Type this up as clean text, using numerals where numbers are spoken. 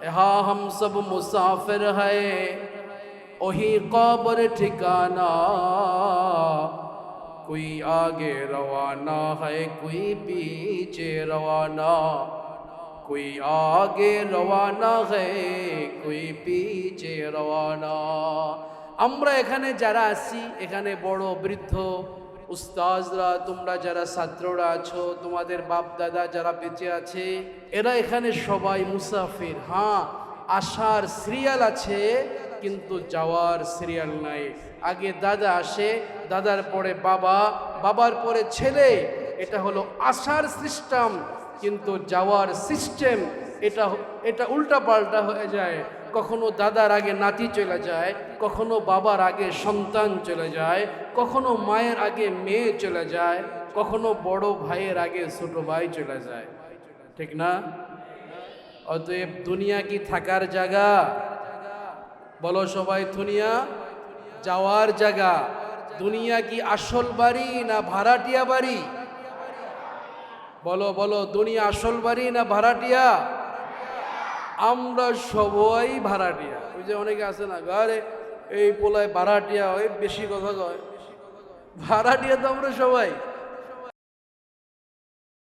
यहाँ हम सब मुसाफिर है, वही कब्र ठिकाना। कोई आगे रवाना है, कोई पीछे रवाना। कोई आगे रवाना है, कोई पीछे रवाना। আমরা এখানে যারা আছি, এখানে বড় বৃদ্ধ উস্তাজরা, তোমরা যারা ছাত্ররা আছো, তোমাদের বাপ দাদা যারা বেঁচে আছে, এরা এখানে সবাই মুসাফির। হ্যাঁ, আসার সিরিয়াল আছে কিন্তু যাওয়ার সিরিয়াল নাই। আগে দাদা আসে, দাদার পরে বাবা, বাবার পরে ছেলে। এটা হলো আসার সিস্টেম, কিন্তু যাওয়ার সিস্টেম এটা উল্টা পাল্টা হয়ে যায়। কখনো দাদার আগে নাতি চলে যায়, কখনো বাবার আগে সন্তান চলে যায়, কখনো মায়ের আগে মেয়ে চলে যায়, কখনো বড় ভাইয়ের আগে ছোট ভাই চলে যায়। ঠিক না? অতএব দুনিয়া কি থাকার জায়গা? বলো সবাই, দুনিয়া যাওয়ার জায়গা। দুনিয়া কি আসল বাড়ি না ভাড়াটিয়া বাড়ি? বলো বলো, দুনিয়া আসল বাড়ি না ভাড়াটিয়া? আমরা সবাই ভাড়াটিয়া। ওই যে অনেকে আছে না, ঘরে এই পোলায় ভাড়াটিয়া, ওই বেশি কথা কয়। ভাড়াটিয়া তো আমরা সবাই।